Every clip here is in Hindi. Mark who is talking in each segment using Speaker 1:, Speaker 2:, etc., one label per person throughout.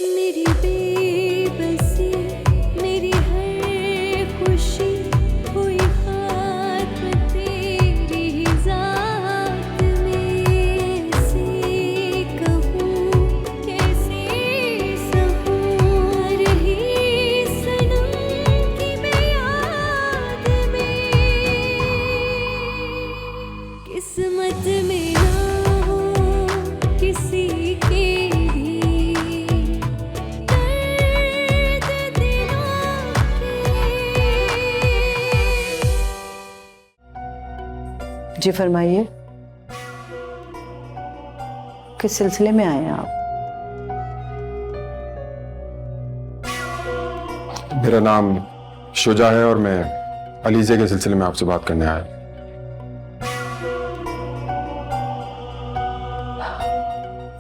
Speaker 1: मेरी बेबसी, मेरी हर खुशी हुई खात्म तेरी ही ज़ात में। से कहूँ कैसे सहूँ रही सनम की मैं याद में। किस्मत में ना हो किसी के भी दर्द दिलों के।
Speaker 2: जी फरमाइए, किस सिलसिले में आए हैं आप?
Speaker 3: मेरा नाम शुजा है और मैं अलीज़े के सिलसिले में आपसे बात करने आया।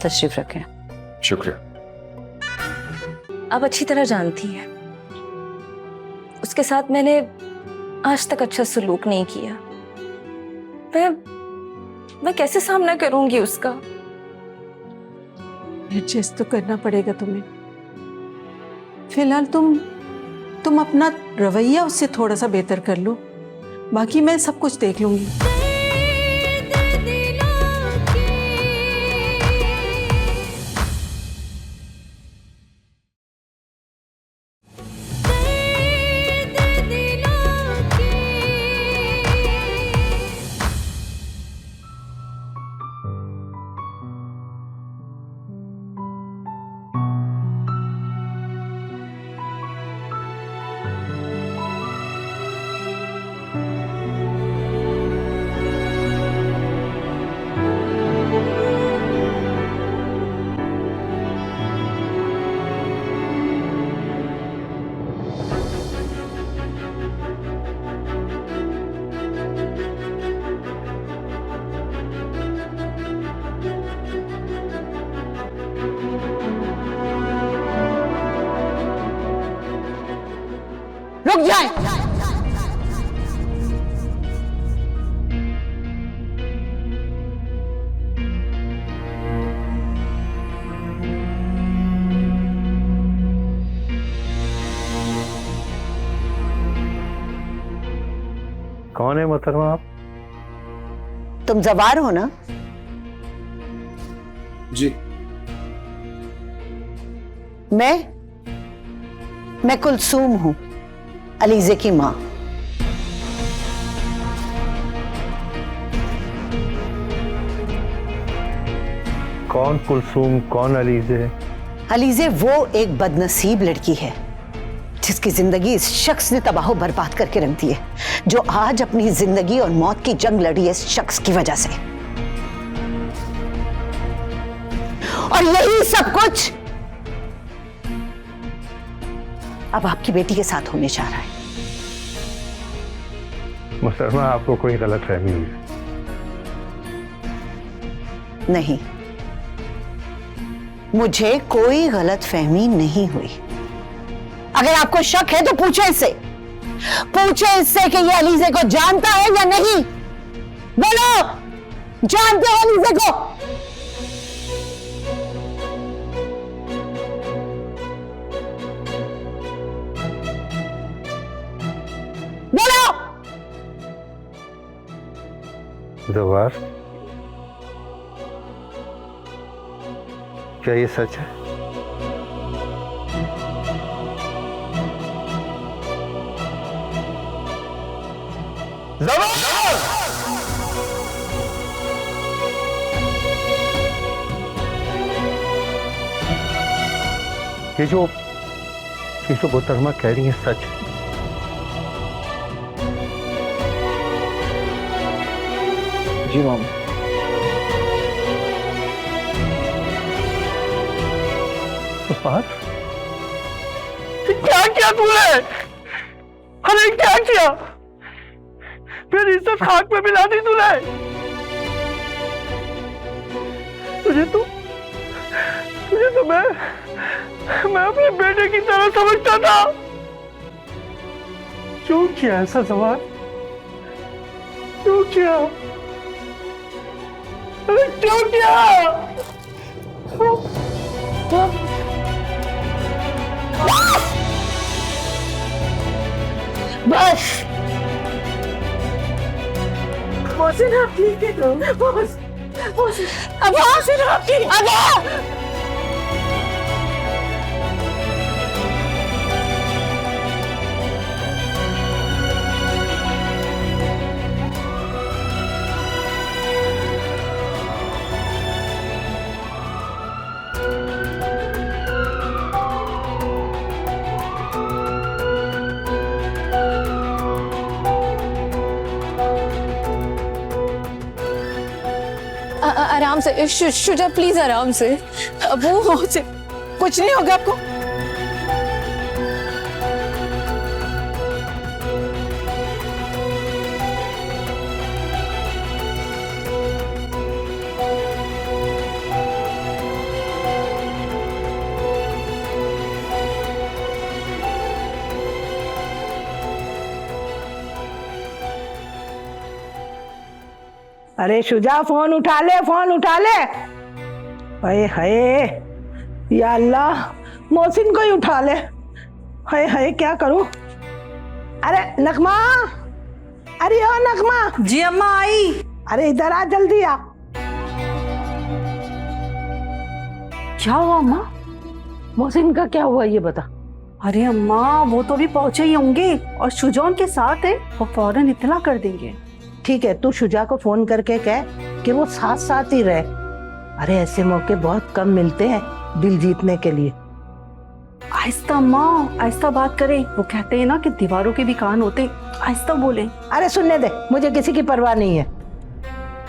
Speaker 2: तशरीफ रखें।
Speaker 3: शुक्रिया।
Speaker 4: आप अच्छी तरह जानती हैं उसके साथ मैंने आज तक अच्छा सलूक नहीं किया। मैं कैसे सामना करूंगी उसका?
Speaker 5: एडजस्ट तो करना पड़ेगा तुम्हें। फिलहाल तुम अपना रवैया उससे थोड़ा सा बेहतर कर लो, बाकी मैं सब कुछ देख लूंगी।
Speaker 1: दर्द दिलों के। दर्द दिलों के।
Speaker 2: रुक जाए।
Speaker 6: कौन है मोहतरमा आप?
Speaker 2: तुम जवार हो ना?
Speaker 3: जी।
Speaker 2: मैं कुलसूम हूं, अलीज़े की माँ।
Speaker 6: कौन कुलसूम, कौन अलीज़े?
Speaker 2: अलीज़े वो एक बदनसीब लड़की है जिसकी जिंदगी इस शख्स ने तबाह बर्बाद करके रख दी है, जो आज अपनी जिंदगी और मौत की जंग लड़ी है इस शख्स की वजह से। और यही सब कुछ अब आपकी बेटी के साथ होने जा रहा है।
Speaker 6: मोहतरमा आपको कोई गलतफहमी हुई?
Speaker 2: नहीं, मुझे कोई गलतफहमी नहीं हुई। अगर आपको शक है तो पूछे इससे कि ये अलीज़े को जानता है या नहीं। बोलो, जानते हो अलीज़े को? बोलो।
Speaker 6: जवार, क्या ये सच है? ये जो मोहतरमा कह रही है सच है?
Speaker 3: जी माम।
Speaker 6: क्या किया तूने? अरे क्या किया? मेरी इज्जत खाक में मिला दी तूने। तुझे तो मैं अपने बेटे की तरह समझता था। क्यों किया ऐसा सवाल? क्यों किया? अरे क्यों किया?
Speaker 2: बस
Speaker 5: मोहसिन आप ठीक है तो मोहसिन आप ठीक
Speaker 2: अबे
Speaker 4: आराम से शुजा प्लीज आराम से। अब वो
Speaker 5: कुछ नहीं होगा आपको।
Speaker 7: अरे शुजा फोन उठा ले, फोन उठा ले। हाय हाय, या अल्लाह, मोहसिन को ही उठा ले। हाय हाय, क्या करूं? अरे नगमा, अरे ओ नगमा।
Speaker 5: जी अम्मा आई।
Speaker 7: अरे इधर आ, जल्दी आ।
Speaker 5: क्या हुआ अम्मा?
Speaker 7: मोहसिन का क्या हुआ ये बता।
Speaker 5: अरे अम्मा वो तो अभी पहुंचे ही होंगे और शुजा उनके साथ है, वो फौरन इत्तला कर देंगे।
Speaker 7: ठीक है, तू शुजा को फोन करके कह कि वो साथ साथ ही रहे। अरे ऐसे मौके बहुत कम मिलते हैं दिल जीतने के लिए।
Speaker 5: आहिस्ता अम्मा, आहिस्ता बात करे। वो कहते हैं ना कि दीवारों के भी कान होते, आहिस्ता बोले।
Speaker 7: अरे सुनने दे, मुझे किसी की परवाह नहीं है।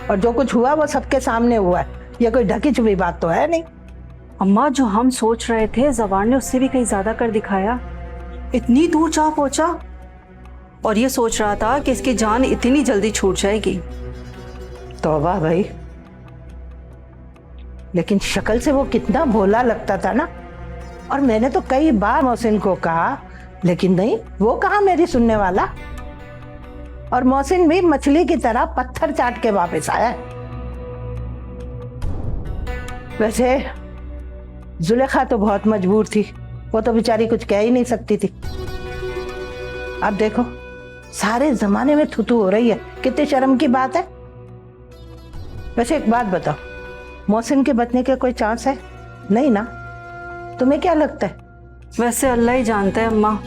Speaker 7: और जो कुछ हुआ वो सबके सामने हुआ है, ये कोई ढकी छुपी बात तो है नहीं।
Speaker 5: अम्मा जो हम सोच रहे थे जबान ने उससे भी कहीं ज्यादा कर दिखाया। इतनी दूर जा पहुंचा और ये सोच रहा था कि इसकी जान इतनी जल्दी छूट जाएगी।
Speaker 7: तौबा भाई, लेकिन शक्ल से वो कितना भोला लगता था ना। और मैंने तो कई बार मोहसिन को कहा, लेकिन नहीं, वो कहाँ मेरी सुनने वाला। और मोहसिन भी मछली की तरह पत्थर चाट के वापस आया। वैसे जुलेखा तो बहुत मजबूर थी, वो तो बेचारी कुछ कह ही नहीं सकती थी। अब देखो सारे जमाने में थुथु हो रही है, कितनी शर्म की बात है। वैसे एक बात बताओ, मोहसिन के बचने के कोई चांस है? नहीं ना? तुम्हें क्या लगता है?
Speaker 5: वैसे अल्लाह ही जानता है अम्मा,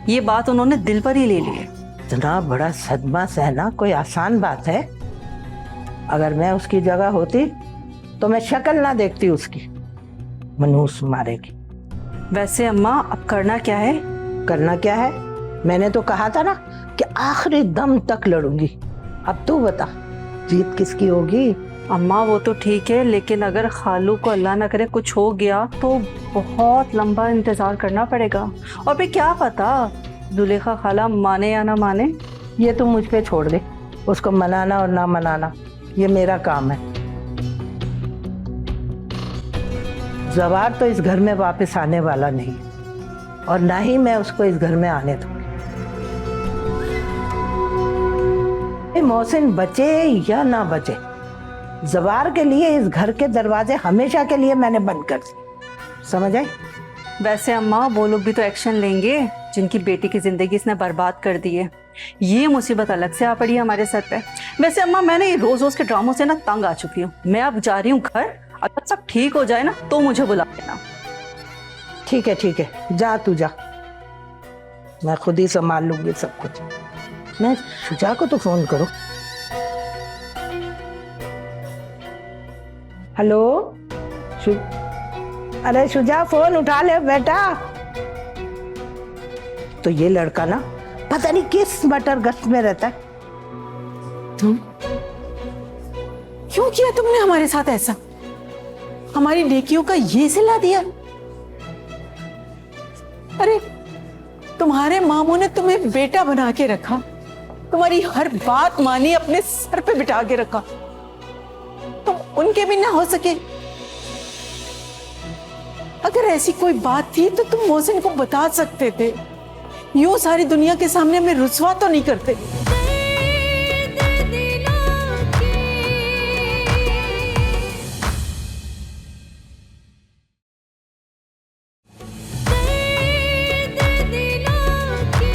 Speaker 5: ये बात उन्होंने दिल पर ही ले ली है।
Speaker 7: इतना बड़ा सदमा सहना कोई आसान बात है? अगर मैं उसकी जगह होती तो मैं शक्ल ना देखती उसकी, मनूस मारेगी।
Speaker 5: वैसे अम्मा अब करना क्या है?
Speaker 7: करना क्या है? मैंने तो कहा था ना कि आखिरी दम तक लड़ूंगी। अब तू बता, जीत किसकी होगी?
Speaker 5: अम्मा वो तो ठीक है, लेकिन अगर खालू को अल्लाह ना करे कुछ हो गया तो बहुत लंबा इंतजार करना पड़ेगा। और फिर क्या पता जुलेखा खाला माने या ना माने।
Speaker 7: ये तुम मुझ पे छोड़ दे, उसको मनाना और ना मनाना ये मेरा काम है। जवार तो इस घर में वापस आने वाला नहीं, और ना ही मैं उसको इस घर में आने दूंगी। मोहसिन बचे या ना बचे, जवार के लिए इस घर के दरवाजे हमेशा के लिए मैंने बंद कर दिए। समझ आई?
Speaker 5: वैसे अम्मा वो लोग भी तो एक्शन लेंगे जिनकी बेटी की जिंदगी इसने बर्बाद कर दी है। ये मुसीबत अलग से आ पड़ी है हमारे सर पे। वैसे अम्मा मैंने रोज रोज के ड्रामों से ना तंग आ चुकी हूँ। मैं अब जा रही हूँ घर, अगर सब ठीक हो जाए ना तो मुझे बुला लेना।
Speaker 7: ठीक है ठीक है, जा तू जा, मैं खुद ही संभाल लूंगी सब कुछ। मैं शुजा को तो फोन करूं। हेलो अरे शुजा, फोन उठा ले बेटा। तो ये लड़का ना पता नहीं किस मटर गश्त में रहता है।
Speaker 5: तुम क्यों किया तुमने हमारे साथ ऐसा? हमारी नेकियों का ये सिला दिया। अरे तुम्हारे मामू ने तुम्हें बेटा बना के रखा, तुम्हारी हर बात मानी, अपने सर पे बिठा के रखा, तुम उनके भी ना हो सके। अगर ऐसी कोई बात थी तो तुम मोहसिन को बता सकते थे, यूं सारी दुनिया के सामने हमें रुस्वा तो नहीं करते।
Speaker 1: दर्द दिलों के दर्द दिलों के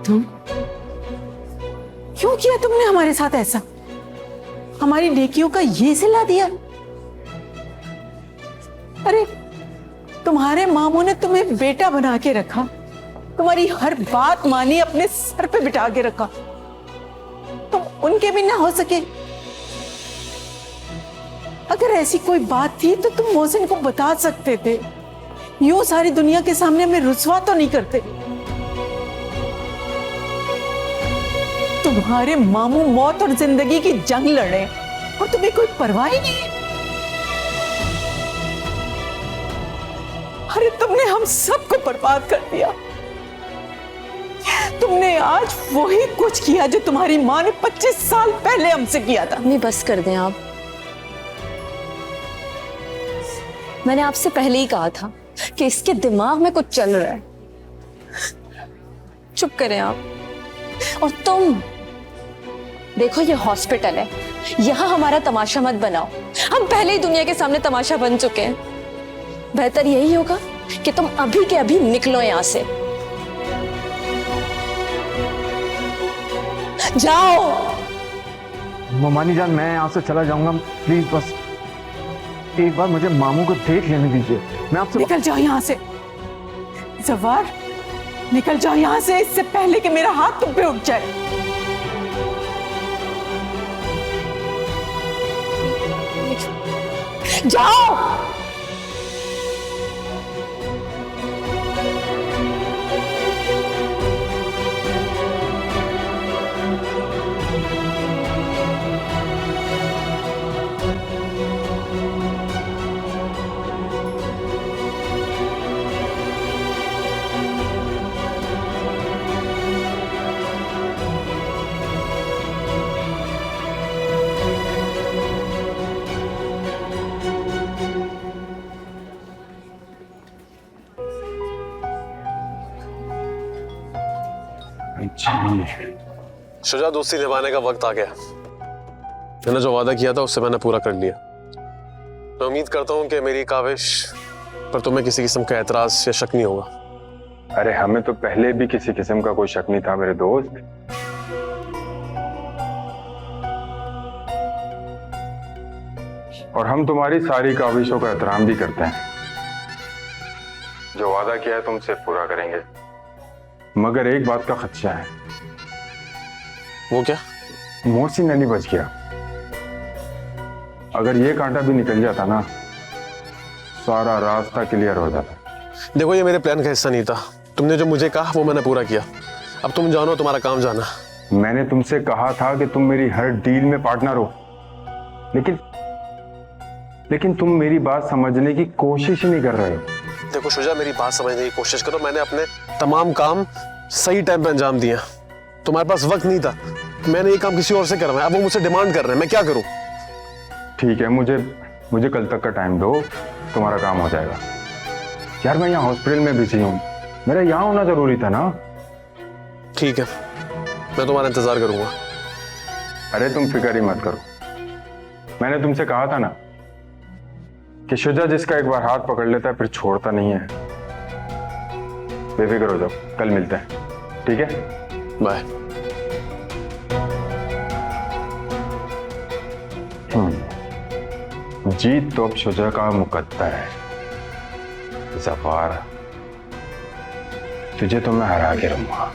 Speaker 8: तुम क्यों किया तुमने हमारे साथ ऐसा? हमारी नेकियों का ये सिला दिया? अरे तुम्हारे मामू ने तुम्हें बेटा बना के रखा, तुम्हारी हर बात मानी, अपने सर पे बिठा के रखा, तुम उनके भी ना हो सके? अगर ऐसी कोई बात थी तो तुम मोहसिन को बता सकते थे, यूं सारी दुनिया के सामने हमें रुस्वा तो नहीं करते। तुम्हारे मामू मौत और जिंदगी की जंग लड़े और तुम्हें कोई परवाह ही नहीं। अरे तुमने हम सबको बर्बाद कर दिया। तुमने आज वही कुछ किया जो तुम्हारी माँ ने 25 साल पहले हमसे किया था।
Speaker 4: अम्मी बस कर दें आप। मैंने आपसे पहले ही कहा था कि इसके दिमाग में कुछ चल रहा है। चुप करें आप। और तुम देखो, ये हॉस्पिटल है, यहां हमारा तमाशा मत बनाओ। हम पहले ही दुनिया के सामने तमाशा बन चुके हैं। बेहतर यही होगा कि तुम अभी के अभी निकलो यहां से। जाओ।
Speaker 6: ममानी जान, मैं यहाँ से चला जाऊंगा, प्लीज बस एक बार मुझे मामू को देख लेने दीजिए। मैं आपसे
Speaker 8: निकल जाओ यहाँ से जवार, निकल जाओ यहाँ से, इससे पहले कि मेरा हाथ तुम पे उठ जाए। जाओ।
Speaker 9: शुजा, दोस्ती निभाने का वक्त आ गया। मैंने जो वादा किया था उससे मैंने पूरा कर लिया। मैं उम्मीद करता हूँ कि मेरी काविश पर तुम्हें किसी किस्म का एतराज या शक नहीं होगा।
Speaker 3: अरे हमें तो पहले भी किसी किस्म का कोई शक नहीं था मेरे दोस्त। और हम तुम्हारी सारी काविशों का एहतराम भी करते हैं। जो वादा किया है तुमसे पूरा करेंगे, मगर एक बात का खदशा है।
Speaker 9: वो क्या?
Speaker 3: मोहसिन नहीं बच गया। अगर ये कांटा भी निकल जाता ना, सारा रास्ता क्लियर हो जाता।
Speaker 9: देखो, ये मेरे प्लान का हिस्सा नहीं था। तुमने जो मुझे कहा वो मैंने पूरा किया। अब तुम जानो, तुम्हारा काम जाना।
Speaker 3: मैंने तुमसे कहा था कि तुम मेरी हर डील में पार्टनर हो, लेकिन तुम मेरी बात समझने की कोशिश ही नहीं कर रहे हो।
Speaker 9: देखो शुजा, मेरी बात समझने की कोशिश करो। मैंने अपने तमाम काम सही टाइम पे अंजाम दिया। तुम्हारे पास वक्त नहीं था, मैंने ये काम किसी और से करवाया। अब वो मुझसे डिमांड कर रहे हैं, मैं क्या करूं?
Speaker 3: ठीक है, मुझे कल तक का टाइम दो, तुम्हारा काम हो जाएगा। यार मैं यहाँ हॉस्पिटल में बिजी हूँ, मेरा यहाँ होना जरूरी था ना।
Speaker 9: ठीक है, मैं तुम्हारा इंतजार करूंगा।
Speaker 3: अरे तुम फिक्र ही मत करो। मैंने तुमसे कहा था ना कि शुजा जिसका एक बार हाथ पकड़ लेता है फिर छोड़ता नहीं है। बेफिक्र हो जाओ, कल मिलते हैं, ठीक है?
Speaker 9: बाय।
Speaker 3: जीत तो अब शुजा का मुकद्दर है। ज़फ़ार, तुझे तो मैं हरा के रहूंगा।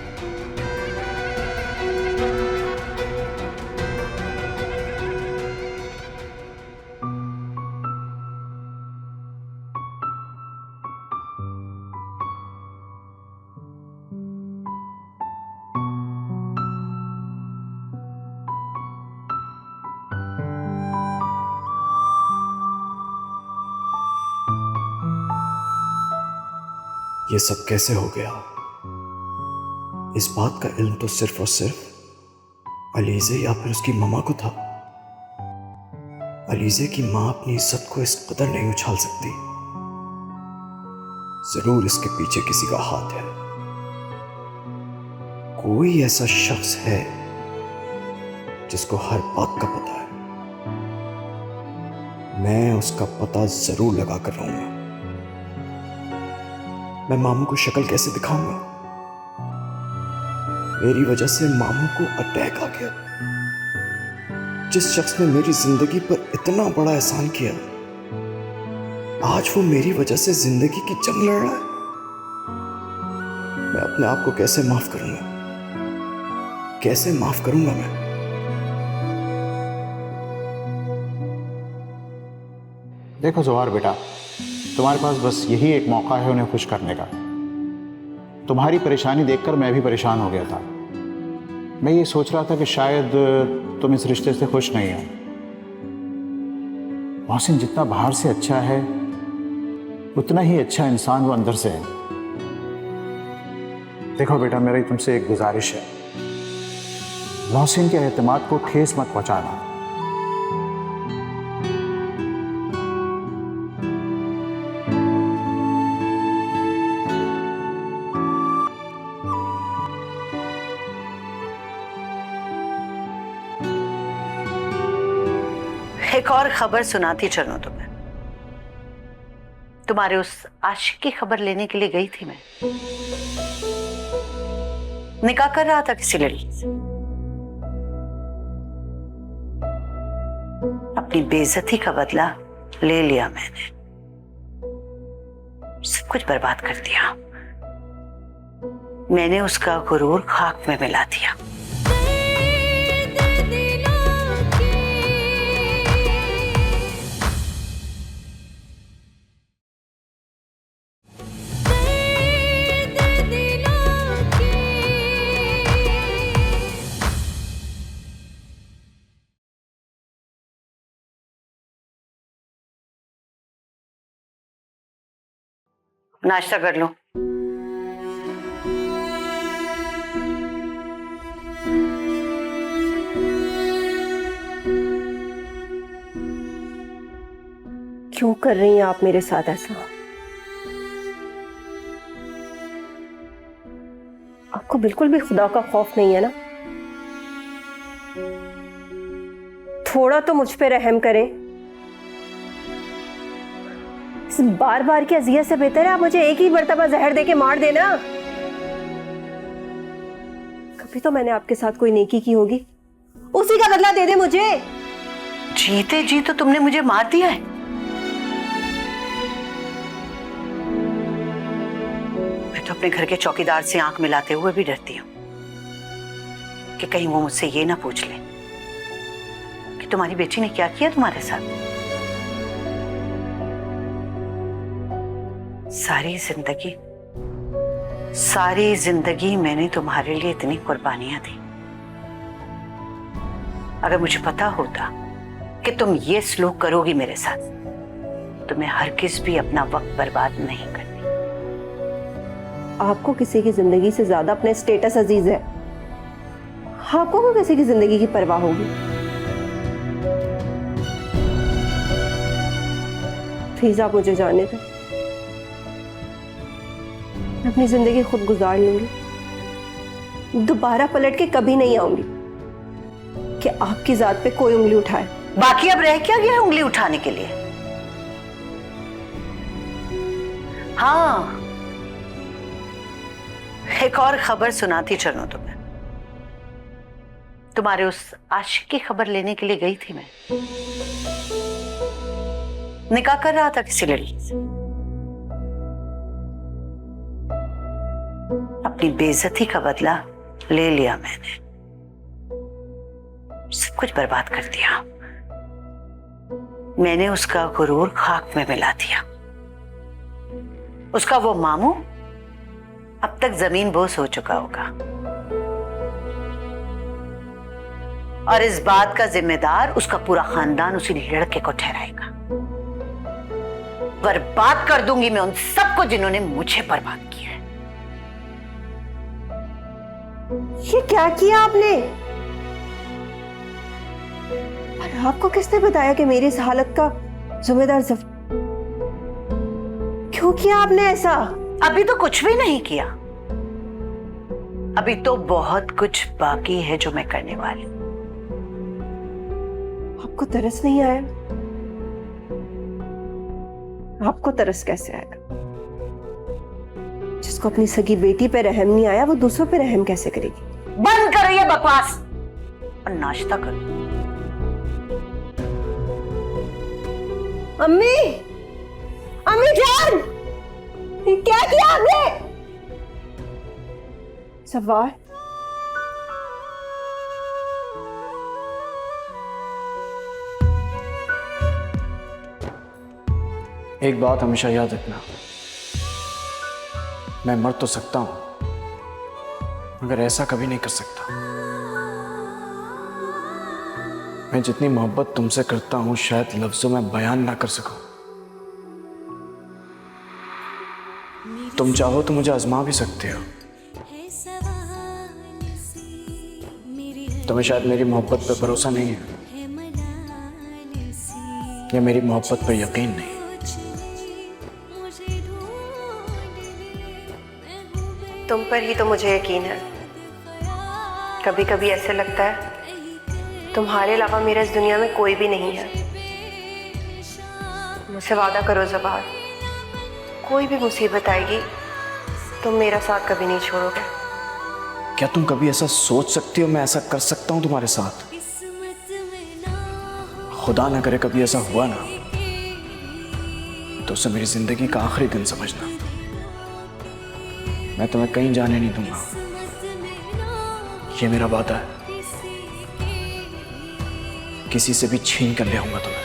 Speaker 10: ये सब कैसे हो गया? इस बात का इल्म तो सिर्फ और सिर्फ अलीज़े या फिर उसकी ममा को था। अलीज़े की माँ अपनी इज्जत को इस कदर नहीं उछाल सकती। जरूर इसके पीछे किसी का हाथ है। कोई ऐसा शख्स है जिसको हर बात का पता है। मैं उसका पता जरूर लगा कर रहूंगा। मैं मामू को शक्ल कैसे दिखाऊंगा? मेरी वजह से मामू को अटैक आ गया। जिस शख्स ने मेरी जिंदगी पर इतना बड़ा एहसान किया, आज वो मेरी वजह से जिंदगी की जंग लड़ रहा है। मैं अपने आप को कैसे माफ करूंगा? कैसे माफ करूंगा मैं?
Speaker 11: देखो जोहार बेटा, तुम्हारे पास बस यही एक मौका है उन्हें खुश करने का। तुम्हारी परेशानी देखकर मैं भी परेशान हो गया था। मैं ये सोच रहा था कि शायद तुम इस रिश्ते से खुश नहीं हो। मोहसिन जितना बाहर से अच्छा है, उतना ही अच्छा इंसान वो अंदर से है। देखो बेटा, मेरी तुमसे एक गुजारिश है, मोहसिन के एतमाद को ठेस मत पहुंचाना।
Speaker 2: एक और खबर सुनाती चलूं तुम्हें। तुम्हारे उस आशिक की खबर लेने के लिए गई थी मैं। निकाह कर रहा था किसी लड़की से। अपनी बेइज्जती का बदला ले लिया मैंने। सब कुछ बर्बाद कर दिया। मैंने उसका गुरूर खाक में मिला दिया। नाश्ता कर लो।
Speaker 4: क्यों कर रही हैं आप मेरे साथ ऐसा? आपको बिल्कुल भी खुदा का खौफ नहीं है ना? थोड़ा तो मुझ पे रहम करें। इस बार बार की अजियत से बेहतर है आप मुझे एक ही मर्तबा जहर देके मार देना। कभी तो मैंने आपके साथ कोई नेकी की होगी, उसी का बदला दे दे मुझे।
Speaker 2: जीते जी तो तुमने मुझे मार दिया है। मैं तो अपने घर के चौकीदार से आंख मिलाते हुए भी डरती हूँ कि कहीं वो मुझसे ये ना पूछ ले कि तुम्हारी बेटी ने क्या किया तुम्हारे साथ। सारी जिंदगी मैंने तुम्हारे लिए इतनी कुर्बानियां दी। अगर मुझे पता होता कि तुम ये सलूक करोगी मेरे साथ, तो मैं हरगिज़ भी अपना वक्त बर्बाद नहीं करती।
Speaker 4: आपको किसी की जिंदगी से ज्यादा अपने स्टेटस अजीज है। आपको को किसी की जिंदगी की परवाह होगी? प्लीज आप मुझे जाने दें। अपनी जिंदगी खुद गुजार लूंगी। दोबारा पलट के कभी नहीं आऊंगी कि आपकी जात पे कोई उंगली उठाए।
Speaker 2: बाकी अब रह क्या गया है उंगली उठाने के लिए? हाँ, एक और खबर सुनाती चलूं तुम्हें। तुम्हारे उस आशिक की खबर लेने के लिए गई थी मैं। निकाह कर रहा था किसी लड़की से। अपनी बेइज्जती का बदला ले लिया मैंने। सब कुछ बर्बाद कर दिया। मैंने उसका गुरूर खाक में मिला दिया। उसका वो मामू अब तक जमीन बोस हो चुका होगा, और इस बात का जिम्मेदार उसका पूरा खानदान उसी लड़के को ठहराएगा। बर्बाद कर दूंगी मैं उन सबको जिन्होंने मुझे बर्बाद किया है।
Speaker 4: ये क्या किया आपने? और आपको किसने बताया कि मेरी इस हालत का जिम्मेदार क्यों किया आपने ऐसा?
Speaker 2: अभी तो कुछ भी नहीं किया। अभी तो बहुत कुछ बाकी है जो मैं करने वाली हूं।
Speaker 4: आपको तरस नहीं आया? आपको तरस कैसे आएगा? जिसको अपनी सगी बेटी पे रहम नहीं आया, वो दूसरों पे रहम कैसे करेगी?
Speaker 2: बंद करो ये बकवास और नाश्ता करो।
Speaker 1: अम्मी, अम्मी जान, क्या किया आपने?
Speaker 8: सवार
Speaker 10: एक बात हमेशा याद रखना, मैं मर तो सकता हूं मगर ऐसा कभी नहीं कर सकता। मैं जितनी मोहब्बत तुमसे करता हूं शायद लफ्जों में बयान ना कर सकूं। तुम चाहो तो मुझे आजमा भी सकते हो। तुम्हें शायद मेरी मोहब्बत पर भरोसा नहीं है या मेरी मोहब्बत पर यकीन नहीं।
Speaker 1: तुम पर ही तो मुझे यकीन है। कभी कभी ऐसे लगता है तुम्हारे अलावा मेरा इस दुनिया में कोई भी नहीं है। मुझसे वादा करो ज़बार, कोई भी मुसीबत आएगी तुम मेरा साथ कभी नहीं छोड़ोगे।
Speaker 10: क्या तुम कभी ऐसा सोच सकती हो मैं ऐसा कर सकता हूं तुम्हारे साथ? खुदा ना करे कभी ऐसा हुआ ना तो उसे मेरी जिंदगी का आखिरी दिन समझना। मैं तुम्हें कहीं जाने नहीं दूंगा, ये मेरा वादा है। किसी से भी छीन कर ले आऊंगा तुम्हें।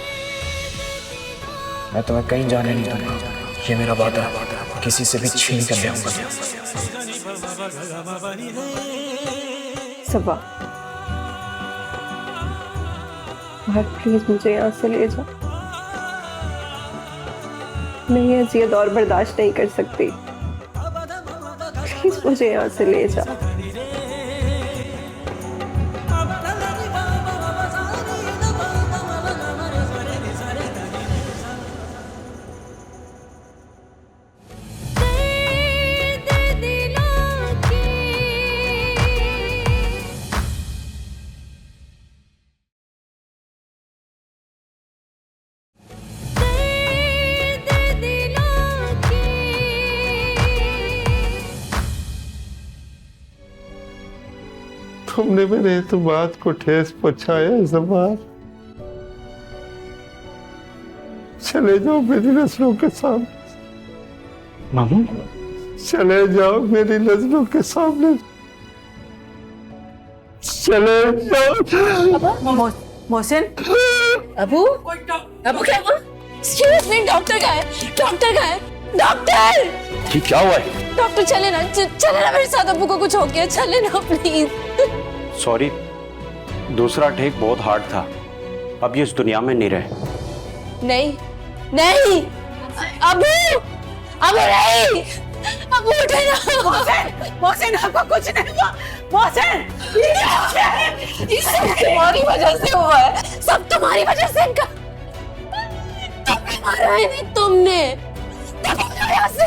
Speaker 10: मैं तुम्हें कहीं जाने नहीं दूंगा, ये मेरा वादा है। किसी से भी छीन कर ले आऊंगा।
Speaker 8: सबा प्लीज मुझे यहाँ से ले जाओ। मैं ये अजियत और बर्दाश्त नहीं कर सकती। प्लीज मुझे यहाँ से ले जाओ।
Speaker 6: तुमने मेरे एतमाद को ठेस पहुंचाया ज़बार। चले जाओ मेरी नजरों के सामने।
Speaker 10: मामू
Speaker 6: चले जाओ मेरी नजरों के सामने। चले जाओ।
Speaker 8: मोहसिन,
Speaker 4: अबू अबू क्या हुआ? एक्सक्यूज मी, डॉक्टर का है, डॉक्टर का है, डॉक्टर।
Speaker 10: ये क्या हुआ है?
Speaker 4: डॉक्टर चले ना, चले ना मेरे साथ। अबू को कुछ हो गया, चले ना प्लीज।
Speaker 12: सॉरी, दूसरा टेक बहुत हार्ड था। अब ये इस दुनिया में नहीं रहे।
Speaker 4: नहीं नहीं अबू, अबू नहीं, अबू उठे ना।
Speaker 8: मोहसिन आपको कुछ नहीं हुआ। मोहसिन,
Speaker 4: ये सब तुम्हारी वजह से हुआ है, सब तुम्हारी वजह से। इनका तुमने मारा है, नहीं तुमने। यहाँ से